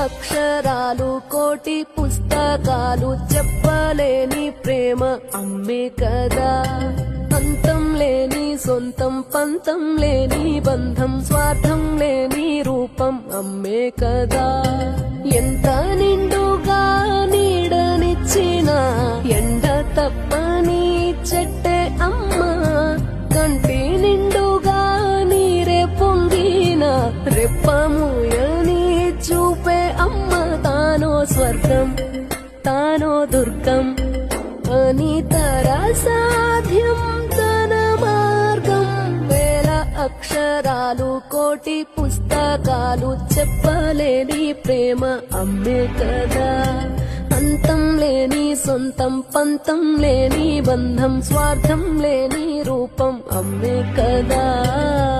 అక్షరాలు కోటి పుస్తకాలు చెప్పలేని ప్రేమ అమ్మే కదా. అంతం లేని సొంతం పంతం లేని బంధం స్వార్థం లేని రూపం అమ్మే కదా. ఎంత నిండుగా నీడనిచ్చిన ఎండ తప్పని చెట్టే అమ్మ, కంటి నిండుగా నీరే పొంగిన రెప్పముయని చూపే అమ్మ. తానో స్వర్గం తానో దుర్గం అని సాధ్యం తన మార్గం. వేల అక్షరాలు కోటి పుస్తకాలు చెప్పలేని ప్రేమ అమ్మే కదా. అంతం లేని సొంతం పంతం లేని బంధం స్వార్థం లేని రూపం అమ్మే కదా.